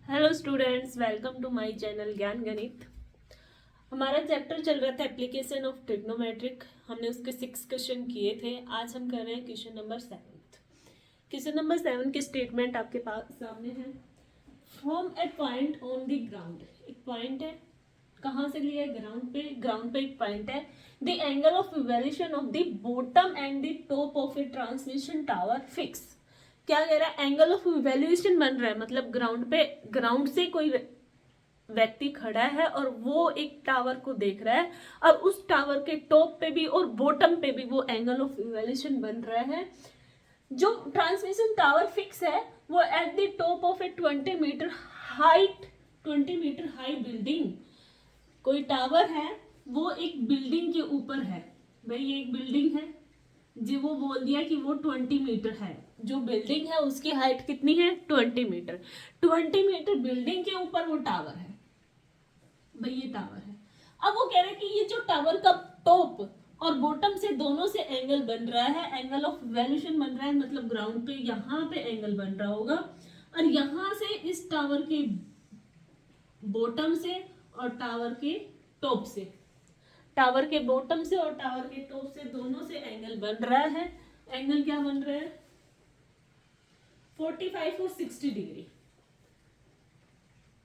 Hello students, welcome to my channel Gyan Ganit. हमारा chapter चल रहा था एप्लीकेशन ऑफ ट्रिग्नोमेट्रिक। हमने उसके 6 क्वेश्चन किए थे। आज हम कर रहे हैं क्वेश्चन नंबर 7। क्वेश्चन नंबर 7 की स्टेटमेंट आपके पास सामने है। From A point on the ground, एक पॉइंट है, कहाँ से लिया है? ग्राउंड पे एक पॉइंट है। The angle of evaluation of the bottom and the top of A transmission tower fix. क्या कह रहा है? एंगल ऑफ इवैल्यूएशन बन रहा है, मतलब ग्राउंड से कोई व्यक्ति खड़ा है और वो एक टावर को देख रहा है, और उस टावर के टॉप पे भी और बॉटम पे भी वो एंगल ऑफ इवैल्यूएशन बन रहा है। जो ट्रांसमिशन टावर फिक्स है वो at the top of a 20 metre high building. कोई टावर है, वो एक बिल्डिंग के ऊपर है। भाई ये एक बिल्डिंग है जी, वो बोल दिया कि वो 20 मीटर है। जो बिल्डिंग है उसकी हाइट कितनी है? 20 मीटर। 20 मीटर बिल्डिंग के ऊपर वो टावर है। भाई ये टावर है। अब वो कह रहे हैं कि ये जो टावर का टॉप और बॉटम से दोनों से एंगल बन रहा है, एंगल ऑफ वैल्यूएशन बन रहा है, मतलब ग्राउंड पे यहाँ पे एंगल बन रहा होगा, और यहाँ से इस टावर के बॉटम से और टावर के टॉप से, टावर के बॉटम से और टावर के टॉप से दोनों से एंगल बन रहा है। एंगल क्या बन रहा है? 45 और 60 डिग्री।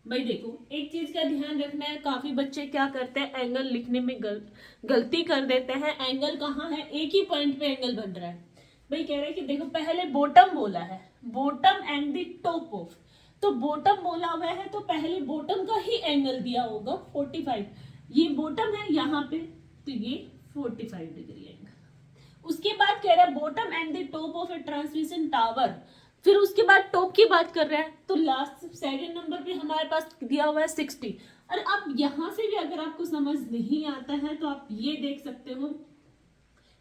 भाई देखो, एक चीज का ध्यान रखना है, काफी बच्चे क्या करते हैं, एंगल लिखने में गलती कर देते हैं। एंगल कहाँ है? एक ही पॉइंट पे एंगल बन रहा है। भाई कह रहे हैं कि देखो, पहले बॉटम बोला है, bottom and the top of, तो बॉटम बोला हुआ है तो पहले बॉटम का ही एंगल दिया होगा 45। ये बॉटम है यहाँ पे, तो ये 45 डिग्री एंगल। उसके बाद कह रहा है bottom and the top of A transmission tower, फिर उसके बाद टॉप की बात कर रहा है, तो लास्ट सेकंड नंबर पे हमारे पास दिया हुआ है 60। और अब यहां से भी अगर आपको समझ नहीं आता है तो आप ये देख सकते हो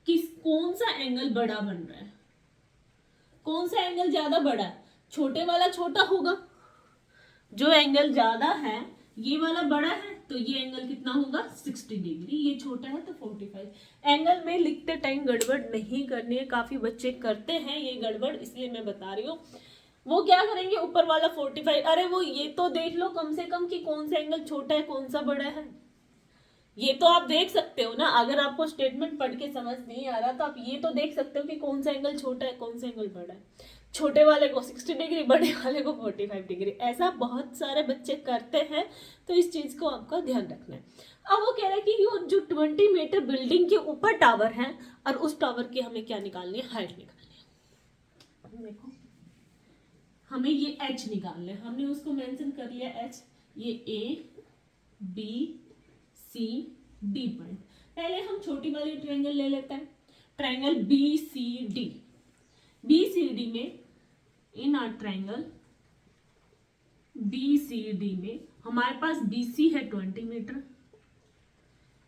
कि कौन सा एंगल बड़ा बन रहा है, कौन सा एंगल ज्यादा बड़ा है। छोटे वाला छोटा होगा, जो एंगल ज्यादा है ये वाला बड़ा है, तो ये एंगल कितना होगा? 60 डिग्री। ये छोटा है तो 45। एंगल में लिखते टाइम गड़बड़ नहीं करनी है, काफी बच्चे करते हैं ये गड़बड़, इसलिए मैं बता रही हूँ। वो क्या करेंगे, ऊपर वाला 45, अरे वो ये तो देख लो कम से कम कि कौन सा एंगल छोटा है कौन सा बड़ा है। ये तो आप देख सकते हो ना, अगर आपको स्टेटमेंट पढ़ के समझ नहीं आ रहा तो आप ये तो देख सकते हो कि कौन सा एंगल छोटा है कौन सा एंगल बड़ा है। छोटे वाले को 60 डिग्री, बड़े वाले को 45 डिग्री। ऐसा बहुत सारे बच्चे करते हैं, तो इस चीज को आपका ध्यान रखना है। अब वो कह रहा है कि वो जो 20 मीटर बिल्डिंग के ऊपर टावर है, और उस टावर की हमें क्या निकालनी है? हाइट निकालनी है। देखो, हमें ये h निकालना है, हमने उसको मेंशन कर लिया h। ये a b c d point. पहले हम छोटी वाली ट्रायंगल ले लेते हैं, ट्रायंगल बी सी डी में, in our triangle B C D में हमारे पास BC है 20 मीटर।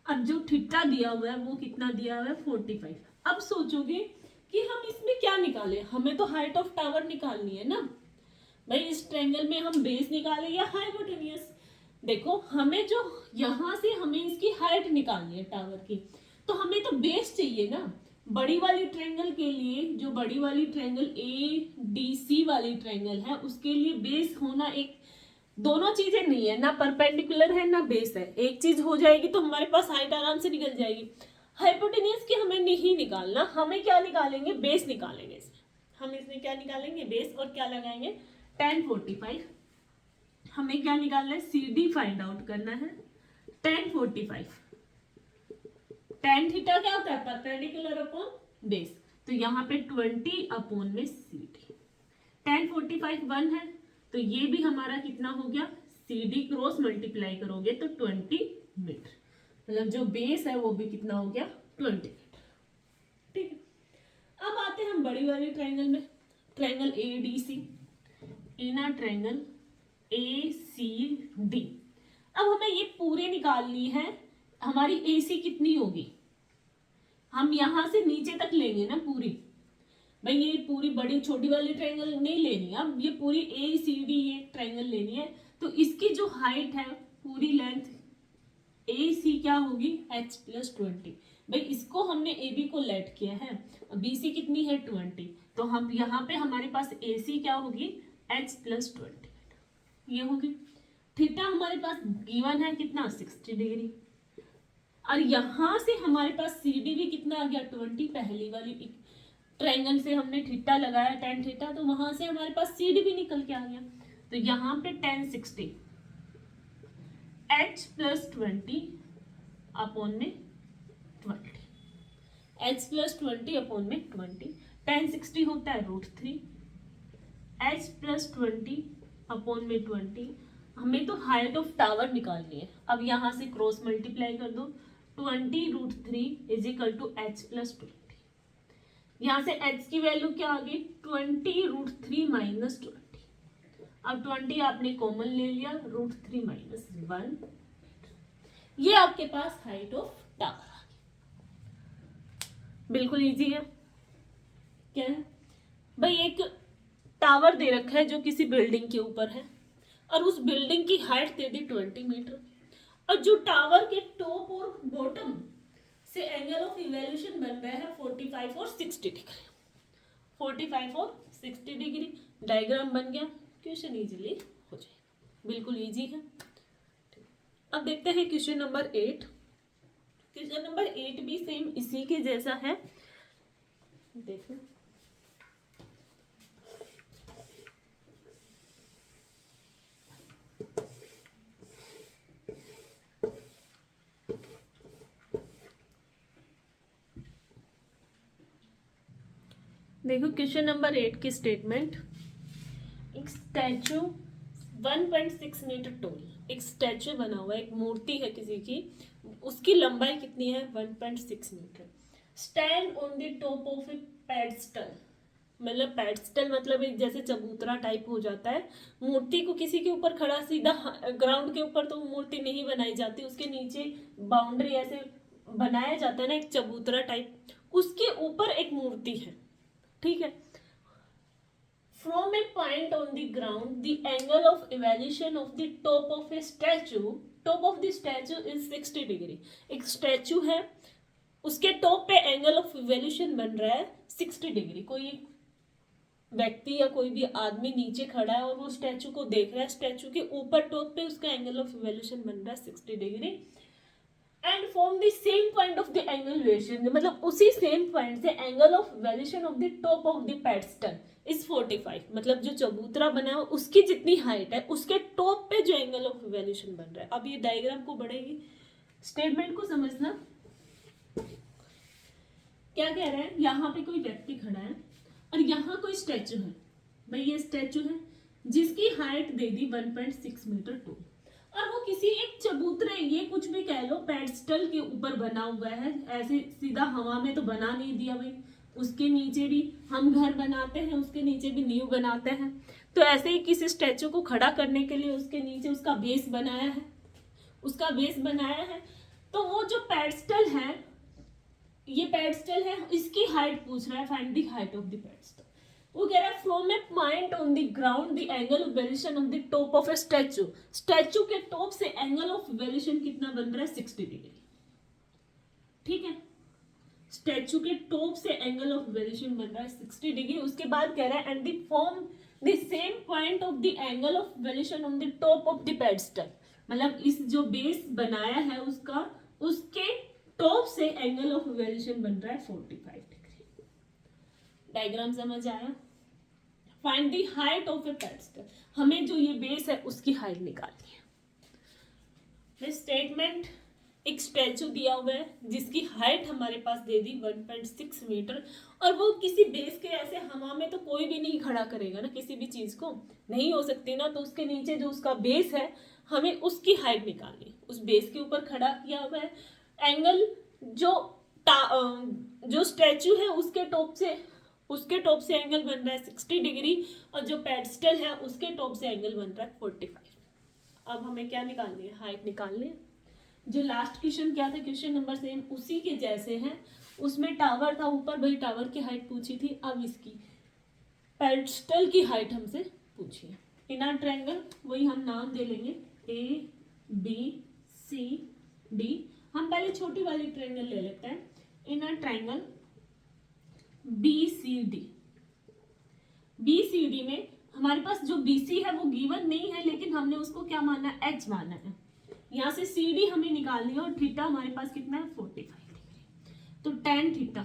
अब जो थीटा दिया हुआ है वो कितना दिया हुआ है? 45। अब सोचोगे कि हम इसमें क्या निकाले, हमें तो हाइट ऑफ टावर निकालनी है ना। भाई इस ट्रायंगल में हम बेस निकाले या हाइपोटेनियस? देखो, हमें जो यहां से हमें इसकी हाइट निकालनी है टावर की, तो हमें तो बेस चाहिए ना। बड़ी वाली ट्रायंगल के लिए, जो बड़ी वाली ट्रायंगल ADC वाली ट्रायंगल है, उसके लिए बेस होना एक, दोनों चीजें नहीं है ना, परपेंडिकुलर है ना बेस है। एक चीज हो जाएगी तो हमारे पास हाइट आराम से निकल जाएगी। हाइपोटेनियस की हमें नहीं निकालना, हमें क्या निकालेंगे? बेस निकालेंगे इसमें। हम इसमें क्या निकालेंगे? बेस। और क्या लगाएंगे? tan 45। हमें क्या निकालना है? CD फाइंड आउट करना है। tan 45, tan थीटा क्या होता है? परपेंडिकुलर अपॉन बेस, तो यहाँ पे 20 अपॉन में CD। tan 45 1 है, तो ये भी हमारा कितना हो गया? CD क्रॉस मल्टीप्लाई करोगे तो 20 मीटर, मतलब जो बेस है वो भी कितना हो गया? 20 मीटर। ठीक है, अब आते हैं हम बड़ी वाली ट्रायंगल में, triangle ADC, inner triangle ACD। अब हमें ये पूरे निकालनी है। हमारी AC कितनी होगी? हम यहां से नीचे तक लेंगे ना पूरी। भाई ये पूरी बड़ी छोटी वाली ट्रायंगल नहीं लेनी, अब ये पूरी ACD ये ट्रायंगल लेनी है। तो इसकी जो हाइट है, पूरी लेंथ AC क्या होगी? h + 20। भाई इसको हमने AB को लेट किया है, BC कितनी है? 20। तो हम यहाँ पे हमारे पास AC क्या होगी? h + 20। ये होगी। थीटा हमारे पास गिवन है कितना 60 डिग्री, और यहां से हमारे पास सी डी भी कितना आ गया 20। पहली वाली ट्रायंगल से हमने थीटा लगाया tan थीटा, तो वहां से हमारे पास सी डी भी निकल के आ गया। तो यहाँ पे tan 60 h प्लस 20 अपॉन में 20, h प्लस 20 अपॉन में 20, tan 60 होता है √3, h प्लस 20 अपॉन में 20। हमें तो हाइट ऑफ टावर निकालनी है। अब यहाँ से क्रॉस मल्टीप्लाई कर दो, 20√3 is equal to H plus 20। यहाँ से h की वैल्यू क्या आ गई 20√3 माइनस 20। अब 20 आपने कॉमन ले लिया, √3 माइनस 1, ये आपके पास हाइट ऑफ टावर आ गई। बिल्कुल इजी है। क्या है भाई, एक टावर दे रखा है जो किसी बिल्डिंग के ऊपर है, और उस बिल्डिंग की हाइट दे दी 20 मीटर, और जो टावर के टॉप और बॉटम से एंगल ऑफ इवैल्यूएशन बन रहा है 45 और 60 डिग्री, 45 और 60 डिग्री। डायग्राम बन गया, क्वेश्चन इजीली हो जाएगा, बिल्कुल इजी है। अब देखते हैं क्वेश्चन नंबर 8। क्वेश्चन नंबर 8 भी सेम इसी के जैसा है। देखो देखो क्वेश्चन नंबर 8 की स्टेटमेंट, एक स्टैचू 1.6 मीटर टॉल, एक स्टैचू बना हुआ है, एक मूर्ति है किसी की, उसकी लंबाई कितनी है 1.6 metre. Stand on the top of a pedestal, मतलब पेडस्टल मतलब एक जैसे चबूतरा टाइप हो जाता है। मूर्ति को किसी के ऊपर खड़ा, सीधा ग्राउंड के ऊपर तो मूर्ति नहीं बनाई जाती, उसके नीचे बाउंड्री ऐसे बनाया जाता है ना, एक चबूतरा टाइप, उसके ऊपर एक मूर्ति है, ठीक है। From a point on the ground, the angle of elevation of the top of a statue is 60 degree. एक स्टैचू है, उसके टॉप पे एंगल ऑफ इवैल्यूएशन बन रहा है 60 डिग्री। कोई व्यक्ति या कोई भी आदमी नीचे खड़ा है और वो स्टैचू को देख रहा है, स्टैचू के ऊपर टॉप पे उसका एंगल ऑफ इवैल्यूएशन बन रहा है 60 degree. And from the same point of the angle variation, मतलब उसी सेम पॉइंट से angle of variation of the top of the pedestal is 45, मतलब जो चबूतरा बना है उसकी जितनी हाइट है उसके टॉप पे जो एंगल ऑफ वेरिएशन बन रहा है। अब ये डायग्राम को बढ़ेगी, स्टेटमेंट को समझना। क्या कह रहा है, यहाँ पे कोई व्यक्ति खड़ा है और यहाँ कोई स्टैचू है। भाई ये स्टैचू है जिसकी हाइट दे दी 1.6 मीटर टॉल, और वो किसी एक चबूतरे, ये कुछ भी कह लो, पेडस्टल के ऊपर बना हुआ है, ऐसे सीधा हवा में तो बना नहीं दिया भाई। उसके नीचे भी हम घर बनाते हैं, उसके नीचे भी नींव बनाते हैं, तो ऐसे ही किसी स्टैचू को खड़ा करने के लिए उसके नीचे उसका बेस बनाया है, उसका बेस बनाया है। तो वो जो पेडस्टल है, ये पेडस्टल है, इसकी हाइट पूछ रहा है, find the height of the pedestal. वो कह रहा है from A point on the ground the angle of variation of the top of A statue, statue के टॉप से एंगल ऑफ वेरिएशन कितना बन रहा है 60 डिग्री, ठीक है। स्टैचू के टॉप से एंगल ऑफ वेरिएशन बन रहा है 60 डिग्री। उसके बाद कह रहा है and the form the same point of the angle of variation on the top of the pedestal, मतलब इस जो बेस बनाया है उसका, उसके टॉप से एंगल ऑफ वेरिएशन बन रहा है 45 डिग्री। डायग्राम समझ आया। Find the height of a pedestal, हमें जो ये बेस है उसकी हाइट निकालनी है। स्टेटमेंट, एक स्टैचू दिया हुआ है जिसकी हाइट हमारे पास दे दी 1.6 मीटर, और वो किसी बेस के ऐसे हवा में तो कोई भी नहीं खड़ा करेगा ना, किसी भी चीज को नहीं हो सकती ना, तो उसके नीचे जो उसका बेस है हमें उसकी हाइट निकालनी। उस बेस के ऊपर खड़ा किया हुआ है, एंगल जो स्टैचू है उसके टॉप से एंगल बन रहा है 60 डिग्री, और जो पेडस्टल है उसके टॉप से एंगल बन रहा है 45। अब हमें क्या निकालनी है, हाइट निकालनी है। जो लास्ट क्वेश्चन क्या था, क्वेश्चन नंबर सेम उसी के जैसे हैं, उसमें टावर था ऊपर, भाई टावर की हाइट पूछी थी, अब इसकी पेडस्टल की हाइट हमसे पूछी है। इन आर ट्रायंगल, वही हम नाम दे लेंगे ABCD। हम पहले छोटी वाली ट्रायंगल ले लेते हैं, इन आर ट्रायंगल BCD में हमारे पास जो BC है वो गिवन नहीं है, लेकिन हमने उसको क्या माना है, H माना है। यहाँ से CD हमें निकालनी है और थीटा हमारे पास कितना है 45 डिग्री। तो tan theta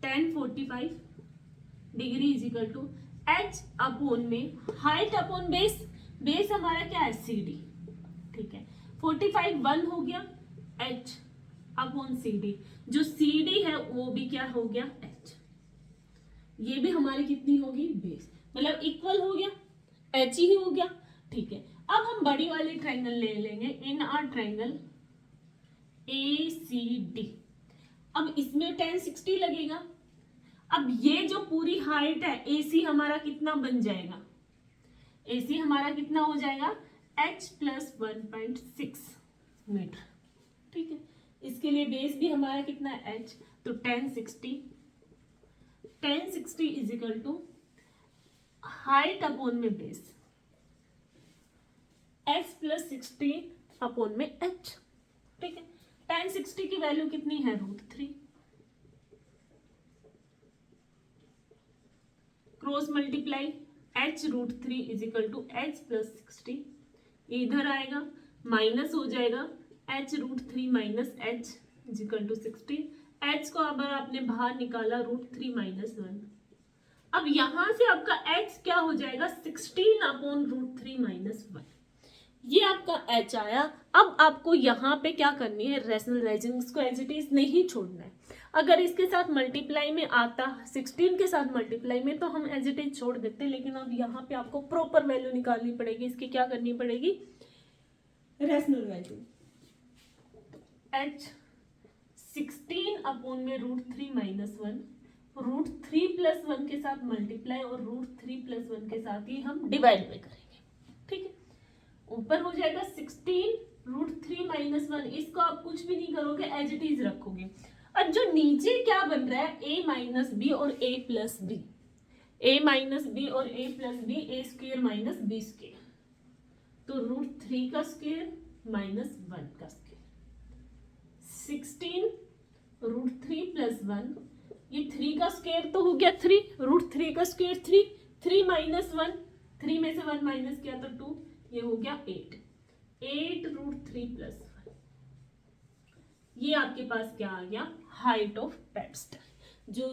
tan 45 degree is equal to H upon में हाइट अपॉन बेस, बेस हमारा क्या है CD, ठीक है। 45 1 हो गया H अपॉन CD, जो CD है वो भी क्या हो गया H, ये भी हमारी कितनी होगी बेस, मतलब इक्वल हो गया, H ही हो गया, ठीक है। अब हम बड़ी वाली ट्रायंगल ले लेंगे इन आर ट्रायंगल ACD। अब इसमें tan 60 लगेगा। अब ये जो पूरी हाइट है AC हमारा कितना बन जाएगा, AC हमारा कितना हो जाएगा H प्लस 1.6 मीटर, ठीक है। इसके लिए बेस भी हमारा कितना है H, तो tan 60 is equal to height upon में बेस H प्लस 60 अपॉन में H, ठीक है। tan 60 की वैल्यू कितनी है √3, cross multiply H √3 is equal to H plus 60, इधर आएगा माइनस हो जाएगा H √3 minus H is equal to 60। H को अगर आपने बाहर निकाला √3 माइनस 1, अब यहां से आपका H क्या हो जाएगा 16 अपॉन √3 माइनस 1, ये आपका H आया। अब आपको यहाँ पे क्या करनी है, रैशनलाइजिंग, इसको एज इट इज नहीं छोड़ना है। अगर इसके साथ मल्टीप्लाई में आता 16 के साथ मल्टीप्लाई में तो हम एज इट इज छोड़ देते, लेकिन अब यहाँ पे आपको प्रॉपर वैल्यू निकालनी पड़ेगी, इसकी क्या करनी पड़ेगी, रैशनलाइजिंग। H 16 अपॉन में √3 माइनस 1, √3 प्लस 1 के साथ मल्टीप्लाई और √3 प्लस 1 के साथ ही हम डिवाइड में करेंगे, ठीक है। ऊपर हो जाएगा 16 √3 माइनस 1, इसको आप कुछ भी नहीं करोगे, एज इट इज रखोगे। और जो नीचे क्या बन रहा है a माइनस बी और a plus B, a minus B और a plus B, a square minus B square, तो √3 का स्क्वेयर माइनस 1 का स्क्वेयर, 16 √3 प्लस 1, ये 3 का स्क्वेयर तो हो गया 3, √3 का स्क्वेयर 3, 3 माइनस 1, 3 में से 1 माइनस किया तो 2, ये हो गया 8 √3 प्लस 1, ये आपके पास क्या आ गया, हाइट ऑफ पेडस्टल, जो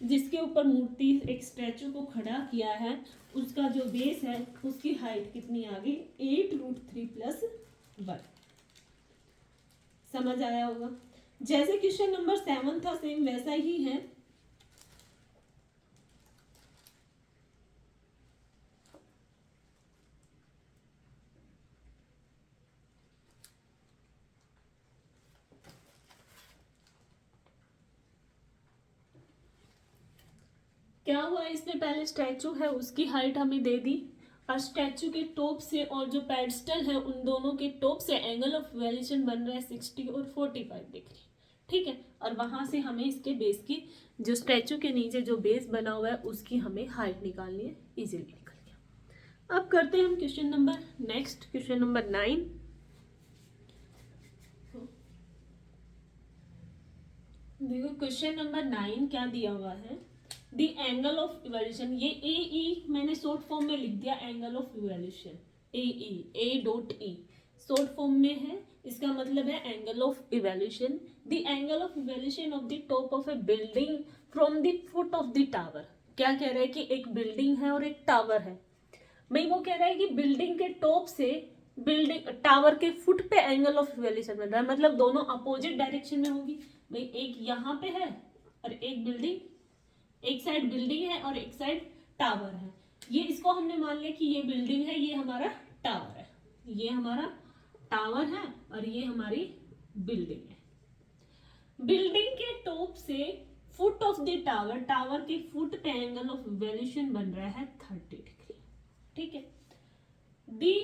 जिसके ऊपर मूर्ति एक स्टैचू को खड़ा किया है उसका जो बेस है उसकी हाइट कितनी आ गई 8 √3 प्लस 1। समझ आया होगा। जैसे क्वेश्चन नंबर 7 था सेम वैसा ही है। क्या हुआ, इसमें पहले स्टैचू है उसकी हाइट हमें दे दी, और स्टैचू के टॉप से और जो पेडस्टल है उन दोनों के टॉप से एंगल ऑफ वेरिएशन बन रहा है 60 और 45 डिग्री, ठीक है। और वहां से हमें इसके बेस की, जो स्टैचू के नीचे जो बेस बना हुआ है उसकी हमें हाइट निकालनी है, इजीली निकल गया। अब करते हैं हम question number next, question number 9। देखो क्वेश्चन नंबर 9 क्या दिया हुआ है, द एंगल ऑफ इवोल्यूशन, ये AE मैंने शॉर्ट फॉर्म में लिख दिया, angle of evolution AE, A.E short form में है, इसका मतलब है angle of evolution. The angle of evolution of the top of A building from the foot of the tower. क्या कह रहा है कि एक बिल्डिंग है और एक टावर है, भाई वो कह रहा है कि बिल्डिंग के टॉप से बिल्डिंग टावर के फुट पे एंगल ऑफ इवोल्यूशन बन रहा है, मतलब दोनों अपोजिट डायरेक्शन में होगी। भाई एक यहाँ पे है और एक बिल्डिंग, एक साइड बिल्डिंग है और एक साइड टावर है। ये इसको हमने मान लिया कि ये बिल्डिंग है, ये हमारा टावर है, ये हमारा टावर है और ये हमारी बिल्डिंग है। बिल्डिंग के टॉप से foot of the tower, tower के फुट पे एंगल ऑफ इवोल्यूशन बन रहा है 30 डिग्री, ठीक है। The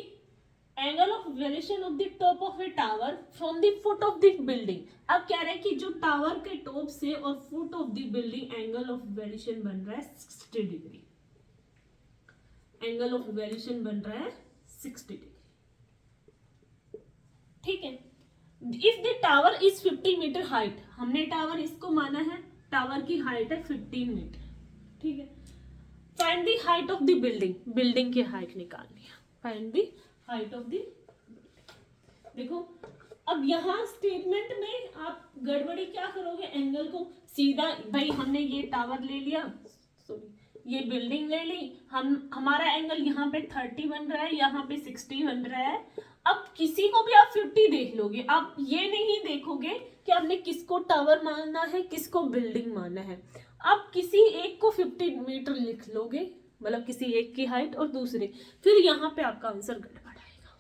angle of variation of the top of A tower from the foot of the building. अब कह रहे हैं कि जो टावर के टॉप से और foot of the building angle of variation बन रहा है 60 डिग्री, एंगल ऑफ वेरिएशन बन रहा है 60 डिग्री, ठीक है। If the tower is 50 metre height, हमने टावर इसको माना है, टावर की हाइट है 15 मीटर, ठीक है। Find the height of the building, building की हाइट निकालनी है, find the height of the. देखो अब यहाँ स्टेटमेंट में आप गड़बड़ी क्या करोगे, एंगल को सीधा, भाई हमने ये टावर ले लिया, सॉरी ये बिल्डिंग ले ली, हमारा एंगल यहाँ पे 30 बन रहा है, यहाँ पे 60 बन रहा है। अब किसी को भी आप 50 देख लोगे, आप ये नहीं देखोगे कि आपने किसको टावर मानना है, किसको बिल्डिंग मानना है। आप किसी एक को 50 मीटर लिख लोगे, मतलब किसी एक की हाइट, और दूसरे, फिर यहाँ पे आपका आंसर गड़बड़ आएगा।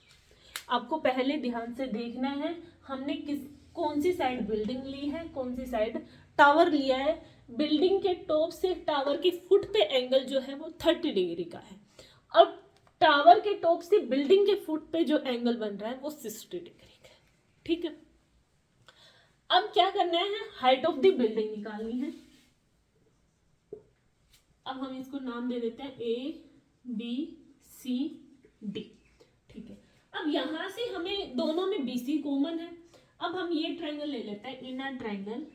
आपको पहले ध्यान से देखना है हमने कौन सी साइड बिल्डिंग ली है, कौन सी साइड टावर लिया है। बिल्डिंग के टॉप से टावर की फुट पे एंगल जो है वो 30 डिग्री का है। अब टावर के टॉप से बिल्डिंग के फुट पे जो एंगल बन रहा है वो 60 डिग्री का है। ठीक है, अब क्या करना है, हाइट ऑफ द बिल्डिंग निकालनी है। अब हम इसको नाम दे देते हैं ABCD। ठीक है, अब यहां से हमें दोनों में BC कॉमन है। अब हम ये ट्रायंगल ले लेते हैं, इनर ट्रायंगल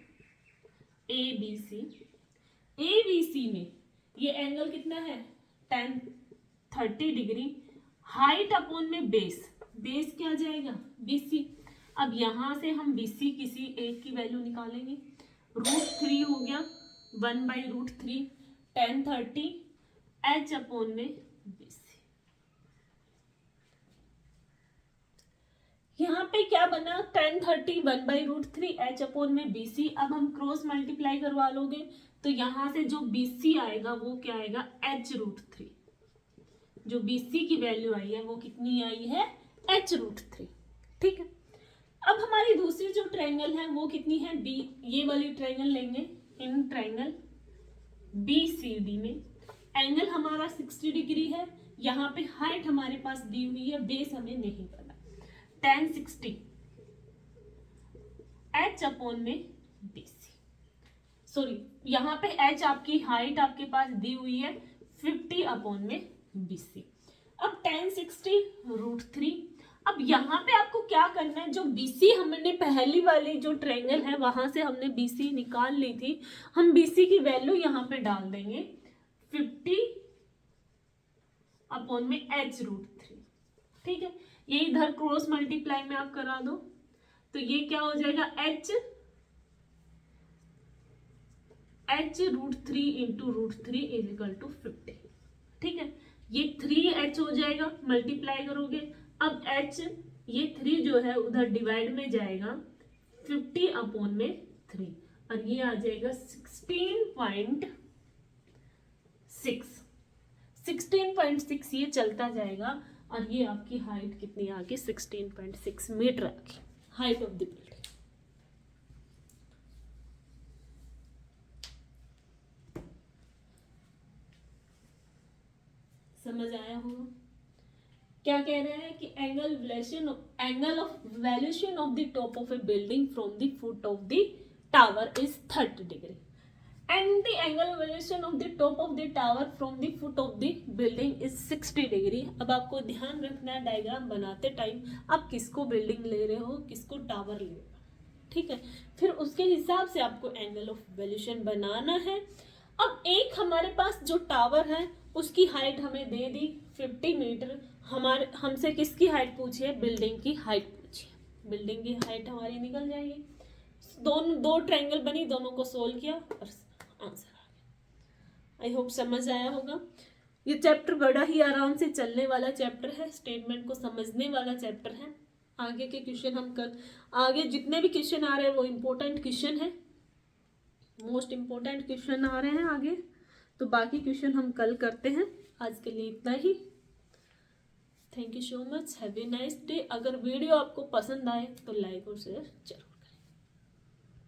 ABC में ये एंगल कितना है 30 डिग्री। हाइट अपॉन में बेस, बेस क्या आ जाएगा BC। अब यहां से हम BC किसी एक की वैल्यू निकालेंगे, √3 हो गया 1/√3, tan 30 H अपॉन में BC। यहाँ पे क्या बना, tan 30 1/√3 H अपॉन में BC। अब हम क्रॉस मल्टीप्लाई करवा लोगे तो यहाँ से जो BC आएगा वो क्या आएगा H√3। जो BC की वैल्यू आई है वो कितनी आई है H√3। ठीक है, अब हमारी दूसरी जो ट्रायंगल है वो कितनी है B, ये वाली ट्रायंगल लेंगे, इन ट्रायंगल BCD में एंगल हमारा 60 डिग्री है। यहाँ पे हाइट हमारे पास दी हुई है, बेस हमें नहीं पता, tan 60 H अपॉन में BC। सॉरी यहाँ पे H आपकी हाइट आपके पास दी हुई है 50 अपॉन में BC। अब tan 60 √3। अब यहाँ पे आपको क्या करना है, जो BC हमने पहली वाली जो ट्रायंगल है वहां से हमने BC निकाल ली थी, हम BC की वैल्यू यहाँ पे डाल देंगे 50 अपॉन में H√3। ठीक है, ये इधर क्रॉस मल्टीप्लाई में आप करा दो तो ये क्या हो जाएगा H√3 into √3 is equal to 50। ठीक है, ये 3H हो जाएगा, मल्टीप्लाई करोगे। अब H ये 3 जो है उधर डिवाइड में जाएगा 50 अपॉन में 3 और ये आ जाएगा 16.6 ये चलता जाएगा और ये आपकी हाइट कितनी आ गई 16.6 मीटर आ गई, हाइट ऑफ द बिल्डिंग। समझ आया होगा क्या कह रहे हैं कि angle of valuation of the top of A building from the foot of the tower is 30 degree and the angle valuation of the top of the tower from the foot of the building is 60 degree. अब आपको ध्यान रखना है diagram बनाते time आप किसको building ले रहे हो, किसको टावर ले रहे हो। ठीक है, फिर उसके हिसाब से आपको एंगल ऑफ वैल्यूएशन बनाना है। अब एक हमारे पास जो टावर है उसकी हाइट हमें दे दी 50 मीटर, हमसे किसकी हाइट पूछी है, बिल्डिंग की हाइट पूछी है। बिल्डिंग की हाइट हमारी निकल जाएगी, दो ट्रायंगल बनी, दोनों को सोल्व किया और आंसर आ गया। आई होप समझ आया होगा। ये चैप्टर बड़ा ही आराम से चलने वाला चैप्टर है, स्टेटमेंट को समझने वाला चैप्टर है। आगे के क्वेश्चन हम आगे जितने भी क्वेश्चन आ रहे हैं वो इम्पोर्टेंट क्वेश्चन है, मोस्ट इम्पोर्टेंट क्वेश्चन आ रहे हैं आगे, तो बाकी क्वेश्चन हम कल करते हैं। आज के लिए इतना ही। Thank you so much, have a nice day. अगर वीडियो आपको पसंद आए तो लाइक और शेयर जरूर।